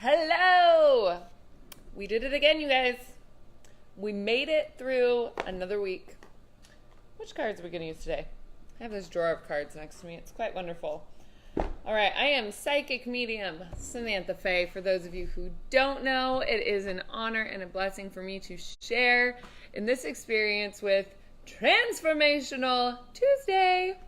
Hello! We did it again, you guys. We made it through another week. Which cards are we going to use today? I have this drawer of cards next to me. It's quite wonderful. All right, I am psychic medium Samantha Faye. For those of you who don't know, it is an honor and a blessing for me to share in this experience with Transformational Tuesday.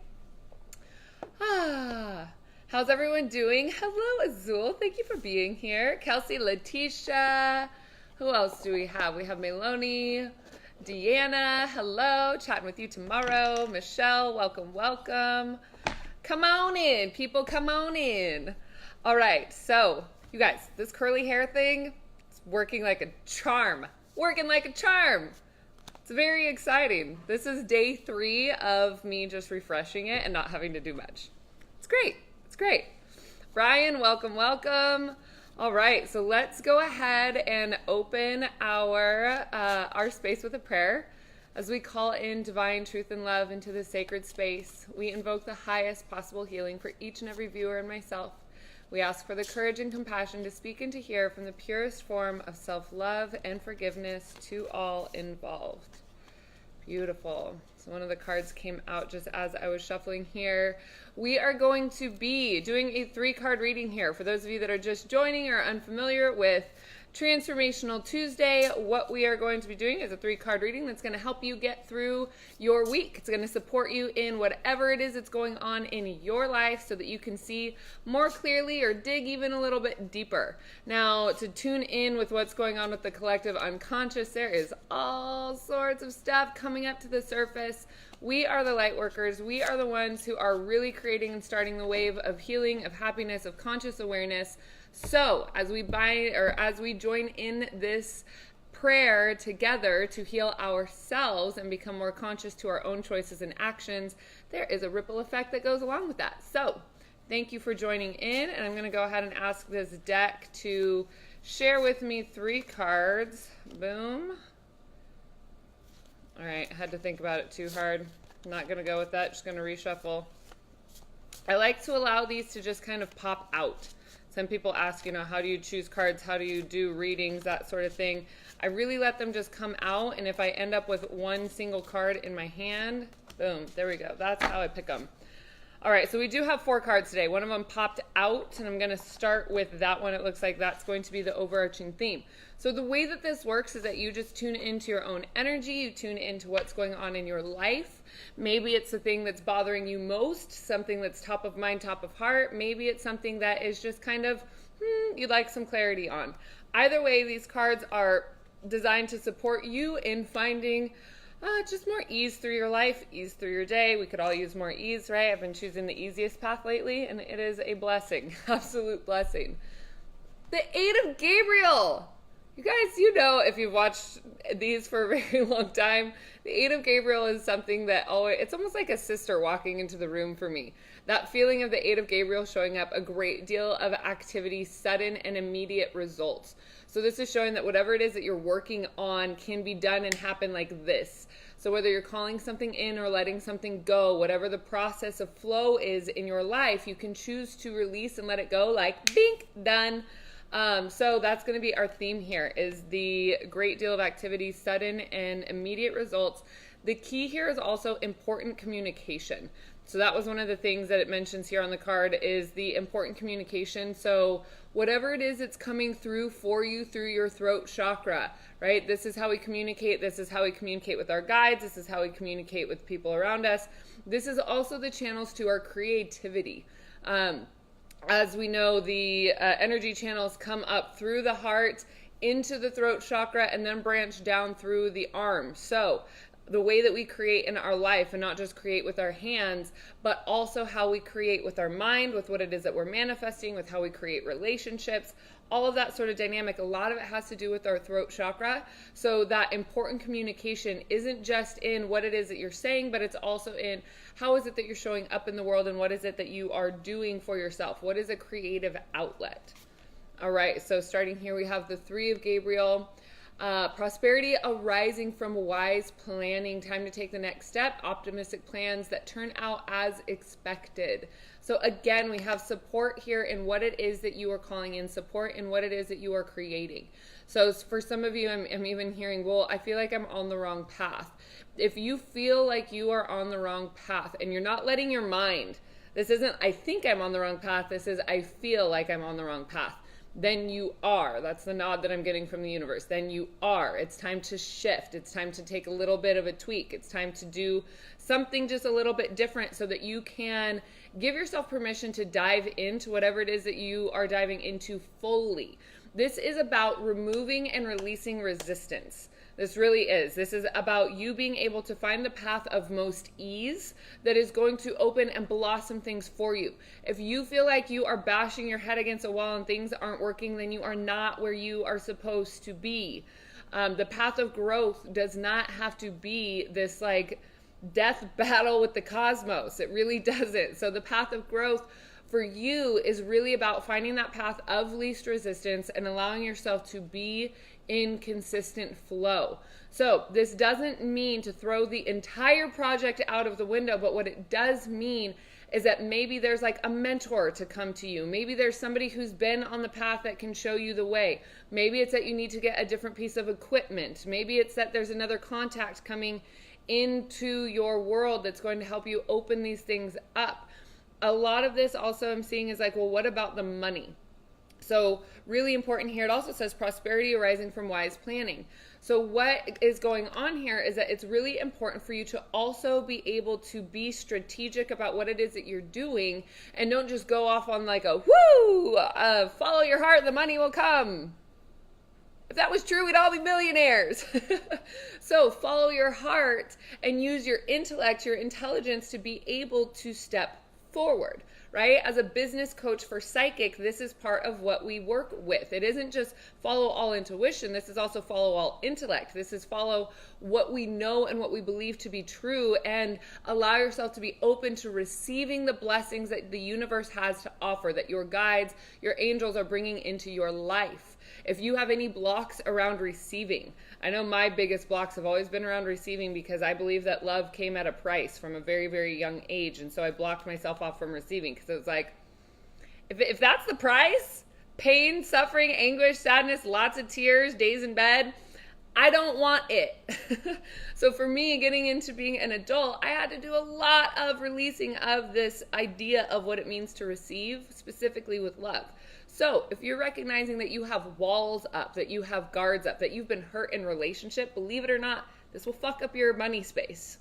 How's everyone doing? Hello, Azul. Thank you for being here. Kelsey, Letitia. Who else do we have? We have Meloni, Deanna. Hello. Chatting with you tomorrow. Michelle, welcome, welcome. Come on in, people. Come on in. All right. So, you guys, this curly hair thing, it's working like a charm. Working like a charm. It's very exciting. This is day 3 of me just refreshing it and not having to do much. It's great. It's great. Brian, welcome, welcome. All right, so let's go ahead and open our space with a prayer. As we call in divine truth and love into the sacred space, we invoke the highest possible healing for each and every viewer and myself. We ask for the courage and compassion to speak and to hear from the purest form of self-love and forgiveness to all involved. Beautiful. So one of the cards came out just as I was shuffling here. We are going to be doing a 3-card reading here. For those of you that are just joining or unfamiliar with Transformational Tuesday, what we are going to be doing is a 3-card reading that's going to help you get through your week. It's going to support you in whatever it is that's going on in your life so that you can see more clearly or dig even a little bit deeper. Now, to tune in with what's going on with the collective unconscious, there is all sorts of stuff coming up to the surface. We are the light workers. We are the ones who are really creating and starting the wave of healing, of happiness, of conscious awareness. So as we join in this prayer together to heal ourselves and become more conscious to our own choices and actions, there is a ripple effect that goes along with that. So thank you for joining in, and I'm going to go ahead and ask this deck to share with me 3 cards. Boom. All right, I had to think about it too hard. I'm not going to go with that. Just going to reshuffle. I like to allow these to just kind of pop out. Some people ask, how do you choose cards? How do you do readings? That sort of thing. I really let them just come out, and if I end up with one single card in my hand, boom, there we go. That's how I pick them. All right, so we do have 4 cards today. One of them popped out, and I'm going to start with that one. It looks like that's going to be the overarching theme. So the way that this works is that you just tune into your own energy. You tune into what's going on in your life. Maybe it's the thing that's bothering you most, something that's top of mind, top of heart. Maybe it's something that is just kind of, you'd like some clarity on. Either way, these cards are designed to support you in finding just more ease through your life, ease through your day. We could all use more ease, right? I've been choosing the easiest path lately, and it is a blessing, absolute blessing. The 8 of Gabriel. You guys, if you've watched these for a very long time, the 8 of Gabriel is something that it's almost like a sister walking into the room for me. That feeling of the 8 of Gabriel showing up, a great deal of activity, sudden and immediate results. So this is showing that whatever it is that you're working on can be done and happen like this. So whether you're calling something in or letting something go, whatever the process of flow is in your life, you can choose to release and let it go like, bink, done. So that's going to be our theme here, is the great deal of activity, sudden and immediate results. The key here is also important communication. So that was one of the things that it mentions here on the card, is the important communication. So whatever it is that's coming through for you through your throat chakra, right? This is how we communicate. This is how we communicate with our guides. This is how we communicate with people around us. This is also the channels to our creativity. As we know, the energy channels come up through the heart into the throat chakra and then branch down through the arm. So the way that we create in our life, and not just create with our hands, but also how we create with our mind, with what it is that we're manifesting, with how we create relationships, all of that sort of dynamic, a lot of it has to do with our throat chakra. So that important communication isn't just in what it is that you're saying, but it's also in how is it that you're showing up in the world, and what is it that you are doing for yourself? What is a creative outlet? All right, so starting here, we have the 3 of Gabriel. Prosperity arising from wise planning, time to take the next step, optimistic plans that turn out as expected. So again, we have support here in what it is that you are calling in, support in what it is that you are creating. So for some of you, I'm even hearing, well, I feel like I'm on the wrong path. If you feel like you are on the wrong path and you're not letting your mind, this isn't, I think I'm on the wrong path, this is, I feel like I'm on the wrong path. Then you are. That's the nod that I'm getting from the universe. Then you are. It's time to shift. It's time to take a little bit of a tweak. It's time to do something just a little bit different so that you can give yourself permission to dive into whatever it is that you are diving into fully. This is about removing and releasing resistance. This really is. This is about you being able to find the path of most ease that is going to open and blossom things for you. If you feel like you are bashing your head against a wall and things aren't working, then you are not where you are supposed to be. The path of growth does not have to be this like death battle with the cosmos. It really doesn't. So the path of growth for you is really about finding that path of least resistance and allowing yourself to be in consistent flow. So this doesn't mean to throw the entire project out of the window, but what it does mean is that maybe there's like a mentor to come to you. Maybe there's somebody who's been on the path that can show you the way. Maybe it's that you need to get a different piece of equipment. Maybe it's that there's another contact coming into your world that's going to help you open these things up. A lot of this also I'm seeing is like, well, what about the money? So really important here, it also says prosperity arising from wise planning. So what is going on here is that it's really important for you to also be able to be strategic about what it is that you're doing and don't just go off on like a whoo, follow your heart, the money will come. If that was true, we'd all be millionaires. So follow your heart and use your intellect, your intelligence to be able to step forward, right? As a business coach for psychic, this is part of what we work with. It isn't just follow all intuition. This is also follow all intellect. This is follow what we know and what we believe to be true and allow yourself to be open to receiving the blessings that the universe has to offer, that your guides, your angels are bringing into your life. If you have any blocks around receiving, I know my biggest blocks have always been around receiving because I believe that love came at a price from a very, very young age. And so I blocked myself off from receiving because it was like, if that's the price, pain, suffering, anguish, sadness, lots of tears, days in bed, I don't want it. So for me, getting into being an adult, I had to do a lot of releasing of this idea of what it means to receive, specifically with love. So if you're recognizing that you have walls up, that you have guards up, that you've been hurt in relationship, believe it or not, this will fuck up your money space.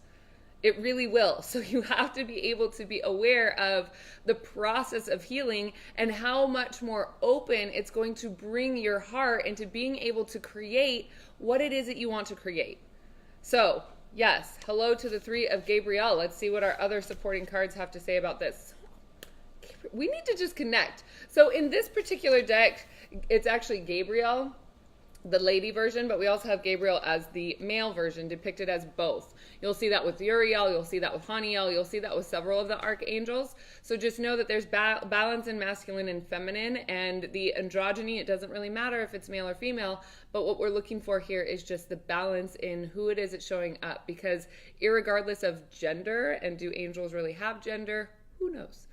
It really will. So you have to be able to be aware of the process of healing and how much more open it's going to bring your heart into being able to create what it is that you want to create. So yes, hello to the 3 of Gabriel. Let's see what our other supporting cards have to say about this. We need to just connect. So in this particular deck, it's actually Gabriel, the lady version, but we also have Gabriel as the male version depicted as both. You'll see that with Uriel, you'll see that with Haniel, you'll see that with several of the archangels. So just know that there's balance in masculine and feminine, and the androgyny, it doesn't really matter if it's male or female, but what we're looking for here is just the balance in who it is that's showing up, because irregardless of gender, and do angels really have gender? Who knows?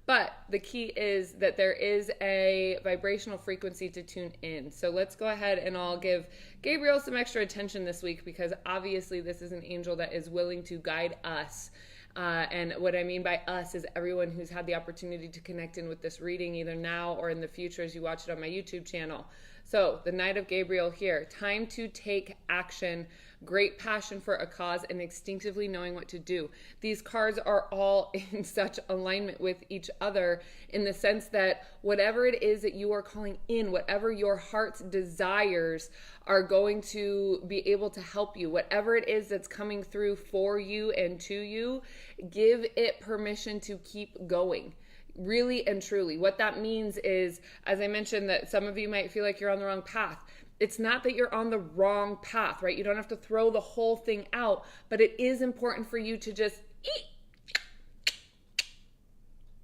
But the key is that there is a vibrational frequency to tune in. So let's go ahead and I'll give Gabriel some extra attention this week, because obviously this is an angel that is willing to guide us. And what I mean by us is everyone who's had the opportunity to connect in with this reading, either now or in the future as you watch it on my YouTube channel. So the Knight of Gabriel here, time to take action, great passion for a cause, and instinctively knowing what to do. These cards are all in such alignment with each other in the sense that whatever it is that you are calling in, whatever your heart's desires are going to be able to help you, whatever it is that's coming through for you and to you, give it permission to keep going. Really and truly. What that means is, as I mentioned, that some of you might feel like you're on the wrong path. It's not that you're on the wrong path, right? You don't have to throw the whole thing out, but it is important for you to just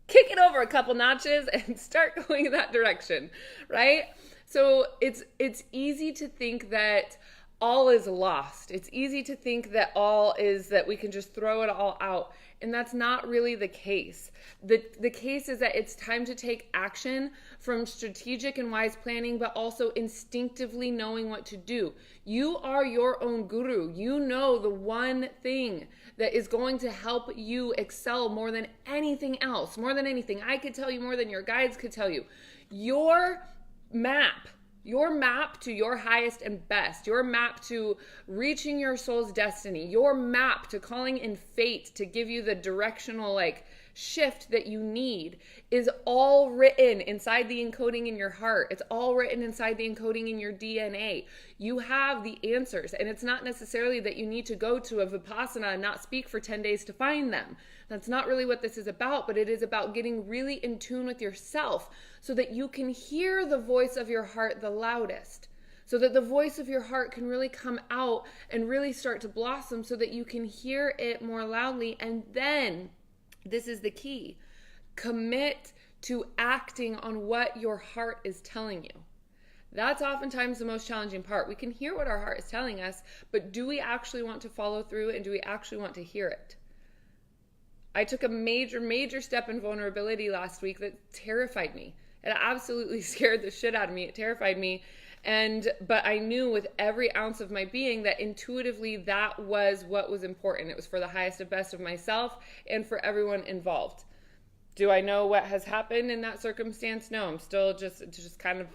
kick it over a couple notches and start going in that direction, right? So it's easy to think that all is lost. It's easy to think that all is that we can just throw it all out. And that's not really the case. The case is that it's time to take action from strategic and wise planning, but also instinctively knowing what to do. You are your own guru. You know the one thing that is going to help you excel more than anything else, more than anything I could tell you, more than your guides could tell you. Your map to your highest and best, your map to reaching your soul's destiny, your map to calling in fate to give you the directional shift that you need is all written inside the encoding in your heart. It's all written inside the encoding in your DNA. You have the answers, and it's not necessarily that you need to go to a Vipassana and not speak for 10 days to find them. That's not really what this is about, but it is about getting really in tune with yourself so that you can hear the voice of your heart the loudest, so that the voice of your heart can really come out and really start to blossom so that you can hear it more loudly. And then, this is the key, commit to acting on what your heart is telling you. That's oftentimes the most challenging part. We can hear what our heart is telling us, but do we actually want to follow through, and do we actually want to hear it? I took a major step in vulnerability last week that terrified me. It absolutely scared the shit out of me. It terrified me. But I knew with every ounce of my being that intuitively that was what was important. It was for the highest and best of myself and for everyone involved. Do I know what has happened in that circumstance? No, I'm still just kind of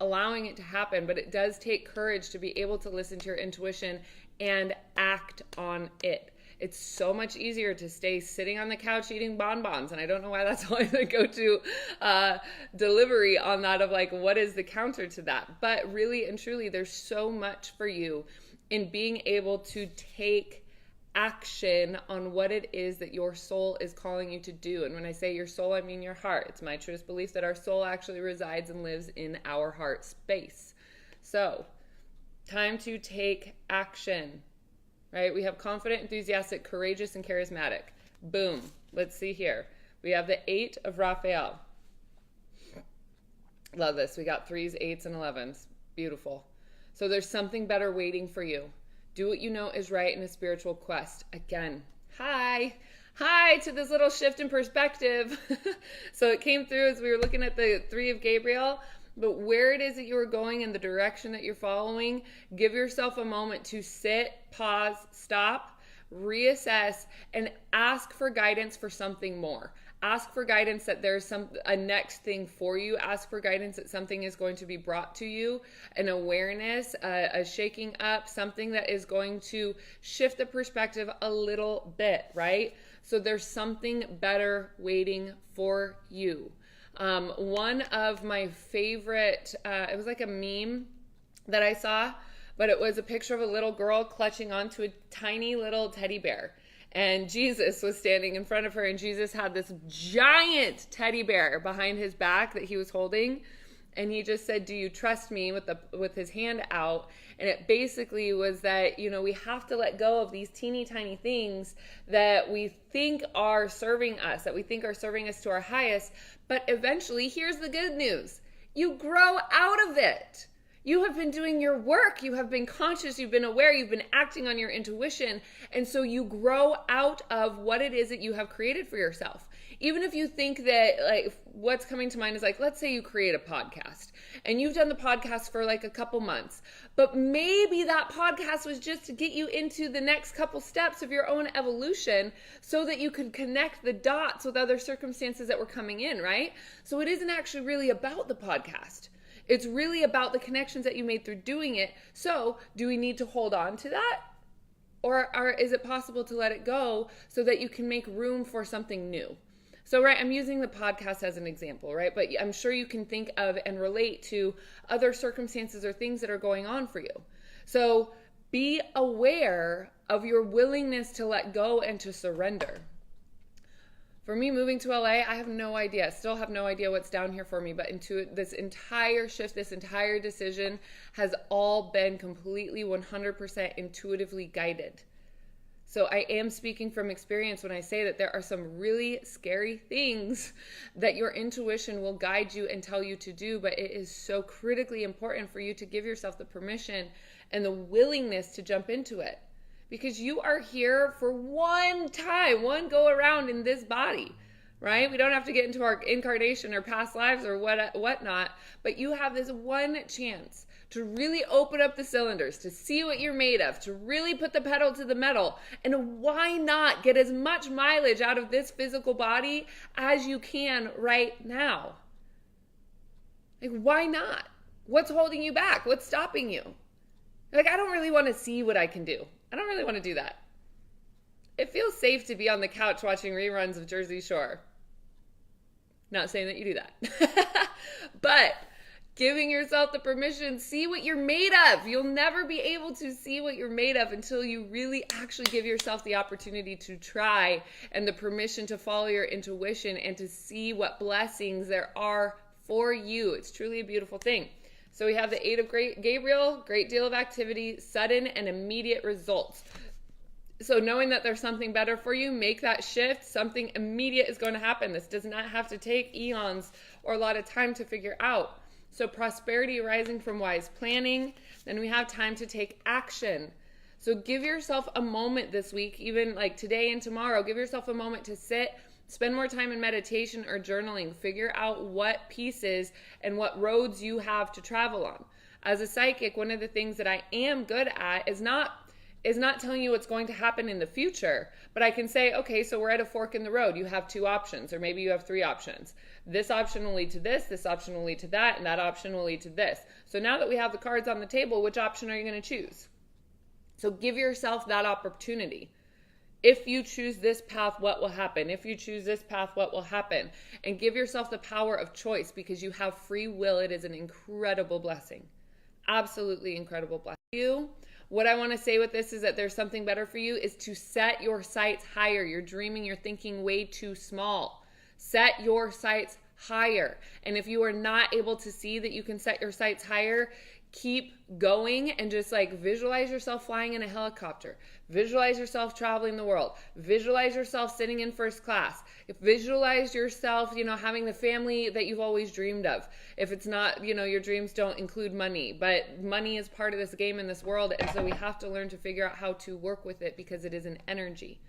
allowing it to happen. But it does take courage to be able to listen to your intuition and act on it. It's so much easier to stay sitting on the couch eating bonbons. And I don't know why that's always a go-to delivery on that of what is the counter to that. But really and truly, there's so much for you in being able to take action on what it is that your soul is calling you to do. And when I say your soul, I mean your heart. It's my truest belief that our soul actually resides and lives in our heart space. So, time to take action. Right? We have confident, enthusiastic, courageous, and charismatic. Boom. Let's see here. We have the 8 of Raphael. Love this. We got 3s, 8s, and 11s. Beautiful. So there's something better waiting for you. Do what you know is right in a spiritual quest. Again, hi to this little shift in perspective. So it came through as we were looking at the 3 of Gabriel. But where it is that you are going and the direction that you're following, give yourself a moment to sit, pause, stop, reassess, and ask for guidance for something more. Ask for guidance that there's a next thing for you. Ask for guidance that something is going to be brought to you, an awareness, a shaking up, something that is going to shift the perspective a little bit, right? So there's something better waiting for you. One of my favorite, it was like a meme that I saw, but it was a picture of a little girl clutching onto a tiny little teddy bear. And Jesus was standing in front of her, and Jesus had this giant teddy bear behind his back that he was holding. And he just said, "Do you trust me?" with his hand out. And it basically was that, we have to let go of these teeny tiny things that we think are serving us, that we think are serving us to our highest. But eventually, here's the good news. You grow out of it. You have been doing your work. You have been conscious. You've been aware. You've been acting on your intuition. And so you grow out of what it is that you have created for yourself. Even if you think that, what's coming to mind is let's say you create a podcast and you've done the podcast for a couple months, but maybe that podcast was just to get you into the next couple steps of your own evolution so that you could connect the dots with other circumstances that were coming in, right? So it isn't actually really about the podcast. It's really about the connections that you made through doing it. So do we need to hold on to that? Or is it possible to let it go so that you can make room for something new? So, right, I'm using the podcast as an example, right? But I'm sure you can think of and relate to other circumstances or things that are going on for you. So be aware of your willingness to let go and to surrender. For me, moving to LA, I have no idea. Still have no idea what's down here for me. But this entire shift, this entire decision has all been completely 100% intuitively guided. So I am speaking from experience when I say that there are some really scary things that your intuition will guide you and tell you to do, but it is so critically important for you to give yourself the permission and the willingness to jump into it. Because you are here for one time, one go around in this body, right? We don't have to get into our incarnation or past lives or whatnot, but you have this one chance to really open up the cylinders, to see what you're made of, to really put the pedal to the metal. And why not get as much mileage out of this physical body as you can right now? Like, why not? What's holding you back? What's stopping you? Like, I don't really want to see what I can do. I don't really want to do that. It feels safe to be on the couch watching reruns of Jersey Shore. Not saying that you do that. But giving yourself the permission, see what you're made of. You'll never be able to see what you're made of until you really actually give yourself the opportunity to try and the permission to follow your intuition and to see what blessings there are for you. It's truly a beautiful thing. So we have the 8 of Gabriel, great deal of activity, sudden and immediate results. So knowing that there's something better for you, make that shift. Something immediate is going to happen. This does not have to take eons or a lot of time to figure out. So prosperity arising from wise planning. Then we have time to take action. So give yourself a moment this week, even like today and tomorrow, give yourself a moment to sit, spend more time in meditation or journaling. Figure out what pieces and what roads you have to travel on. As a psychic, one of the things that I am good at is not telling you what's going to happen in the future, but I can say, okay, so we're at a fork in the road. You have 2 options, or maybe you have 3 options. This option will lead to this option will lead to that, and that option will lead to this. So now that we have the cards on the table, which option are you going to choose? So give yourself that opportunity. If you choose this path, what will happen? If you choose this path, what will happen? And give yourself the power of choice because you have free will. It is an incredible blessing. Absolutely incredible blessing. What I want to say with this is that there's something better for you is to set your sights higher. You're dreaming, you're thinking way too small. Set your sights higher. And if you are not able to see that you can set your sights higher, keep going and just like visualize yourself flying in a helicopter. Visualize yourself traveling the world. Visualize yourself sitting in first class. Visualize yourself, having the family that you've always dreamed of. If it's not, your dreams don't include money, but money is part of this game in this world. And so we have to learn to figure out how to work with it because it is an energy,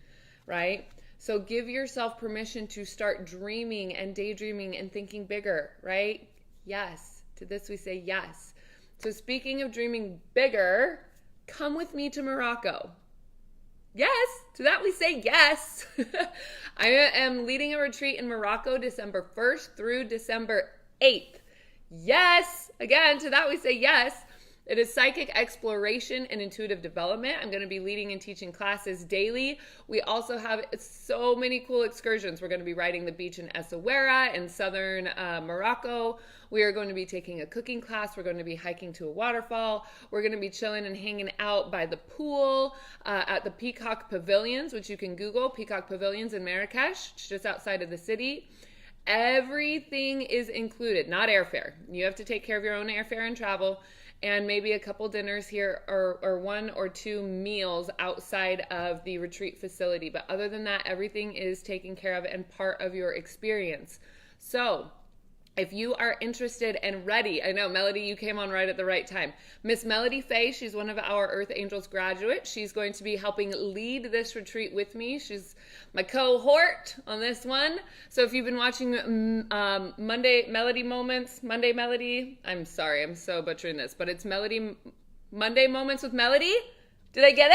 right? So give yourself permission to start dreaming and daydreaming and thinking bigger, right? Yes. To this we say yes. So speaking of dreaming bigger, come with me to Morocco. Yes, to that we say yes. I am leading a retreat in Morocco December 1st through December 8th. Yes, again, to that we say yes. It is psychic exploration and intuitive development. I'm going to be leading and teaching classes daily. We also have so many cool excursions. We're going to be riding the beach in Essaouira in southern Morocco. We are going to be taking a cooking class. We're going to be hiking to a waterfall. We're going to be chilling and hanging out by the pool at the Peacock Pavilions, which you can Google, Peacock Pavilions in Marrakesh, just outside of the city. Everything is included, not airfare. You have to take care of your own airfare and travel. And maybe a couple dinners here or 1 or 2 meals outside of the retreat facility. But other than that, everything is taken care of and part of your experience. So if you are interested and ready, I know, Melody, you came on right at the right time. Miss Melody Faye, she's one of our Earth Angels graduates. She's going to be helping lead this retreat with me. She's my cohort on this one. So if you've been watching Monday Melody, I'm sorry, I'm so butchering this, but it's Monday Moments with Melody. Did I get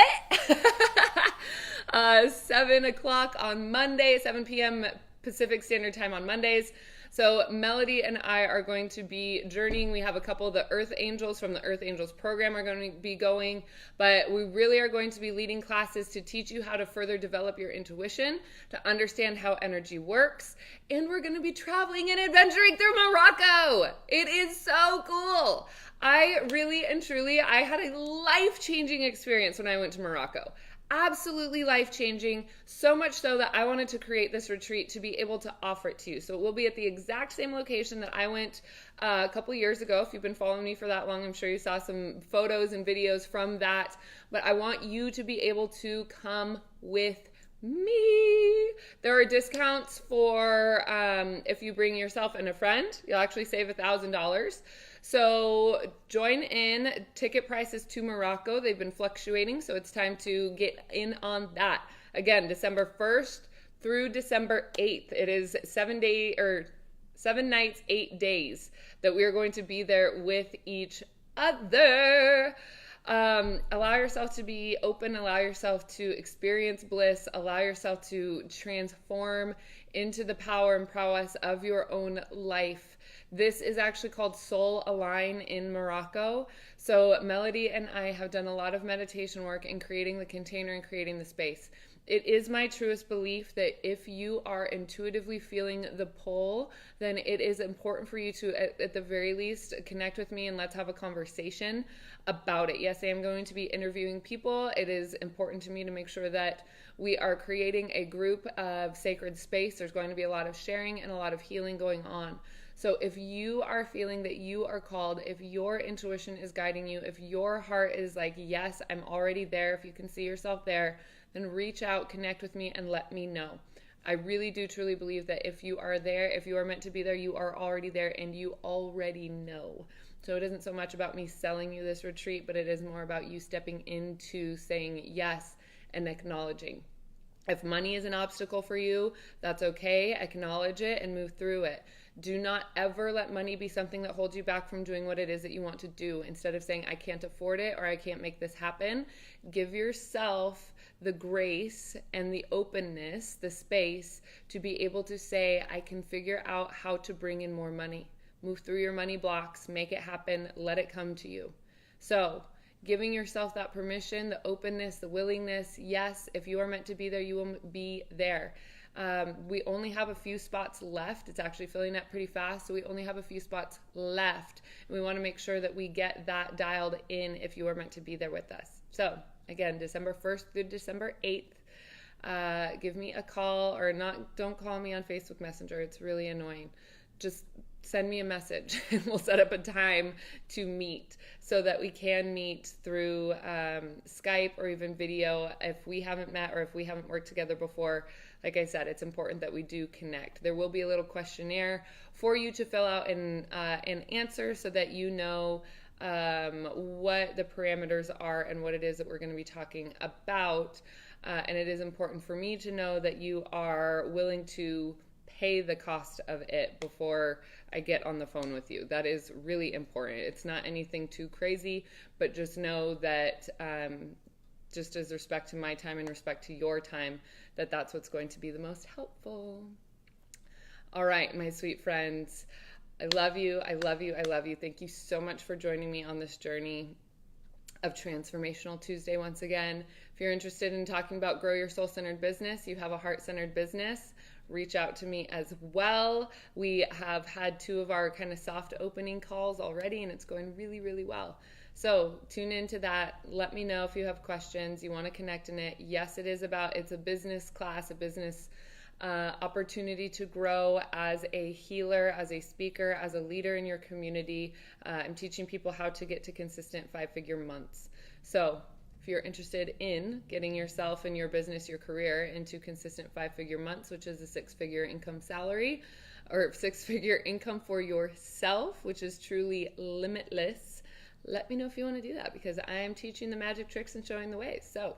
it? 7 o'clock on Monday, 7 p.m. Pacific Standard Time on Mondays. So Melody and I are going to be journeying. We have a couple of the Earth Angels from the Earth Angels program are going to be going, but we really are going to be leading classes to teach you how to further develop your intuition, to understand how energy works, and we're going to be traveling and adventuring through Morocco. It is so cool. I really and truly, I had a life-changing experience when I went to Morocco. Absolutely life-changing, so much so that I wanted to create this retreat to be able to offer it to you. So it will be at the exact same location that I went a couple years ago. If you've been following me for that long, I'm sure you saw some photos and videos from that. But I want you to be able to come with me. There are discounts for if you bring yourself and a friend. You'll actually save $1,000. So join in. Ticket prices to Morocco, they've been fluctuating, so it's time to get in on that. Again, December 1st through December 8th. It is 7 nights, 8 days that we are going to be there with each other. Allow yourself to be open, allow yourself to experience bliss, allow yourself to transform into the power and prowess of your own life. This is actually called Soul Align in Morocco. So Melody and I have done a lot of meditation work in creating the container and creating the space. It is my truest belief that if you are intuitively feeling the pull, then it is important for you to, at the very least, connect with me and let's have a conversation about it. Yes, I am going to be interviewing people. It is important to me to make sure that we are creating a group of sacred space. There's going to be a lot of sharing and a lot of healing going on. So if you are feeling that you are called, if your intuition is guiding you, if your heart is like, yes, I'm already there, if you can see yourself there, then reach out, connect with me, and let me know. I really do truly believe that if you are there, if you are meant to be there, you are already there and you already know. So it isn't so much about me selling you this retreat, but it is more about you stepping into saying yes and acknowledging. If money is an obstacle for you, that's okay. Acknowledge it and move through it. Do not ever let money be something that holds you back from doing what it is that you want to do. Instead of saying, I can't afford it or I can't make this happen, give yourself the grace and the openness, the space to be able to say, I can figure out how to bring in more money. Move through your money blocks, make it happen, let it come to you. So giving yourself that permission, the openness, the willingness, yes, if you are meant to be there, you will be there. We only have a few spots left. It's actually filling up pretty fast, so we only have a few spots left. And we want to make sure that we get that dialed in if you are meant to be there with us. So again, December 1st through December 8th. Give me a call or don't call me on Facebook Messenger. It's really annoying. Just send me a message and we'll set up a time to meet so that we can meet through Skype or even video if we haven't met or if we haven't worked together before. Like I said, it's important that we do connect. There will be a little questionnaire for you to fill out and answer so that you know what the parameters are and what it is that we're going to be talking about. And it is important for me to know that you are willing to pay the cost of it before I get on the phone with you. That is really important. It's not anything too crazy, but just know that just as respect to my time and respect to your time, that's what's going to be the most helpful. All right, my sweet friends, I love you. I love you. I love you. Thank you so much for joining me on this journey of Transformational Tuesday once again. If you're interested in talking about grow your soul-centered business, you have a heart-centered business, reach out to me as well. We have had 2 of our kind of soft opening calls already, and it's going really, really well. So tune into that. Let me know if you have questions, you want to connect in it. Yes, it's a business class, a business opportunity to grow as a healer, as a speaker, as a leader in your community. I'm teaching people how to get to consistent 5-figure months. So if you're interested in getting yourself and your business, your career into consistent 5-figure months, which is a 6-figure income salary or 6-figure income for yourself, which is truly limitless, let me know if you want to do that because I am teaching the magic tricks and showing the ways. So,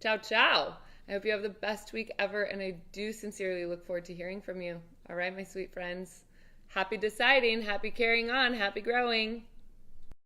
ciao, ciao. I hope you have the best week ever, and I do sincerely look forward to hearing from you. All right, my sweet friends. Happy deciding, happy carrying on, happy growing.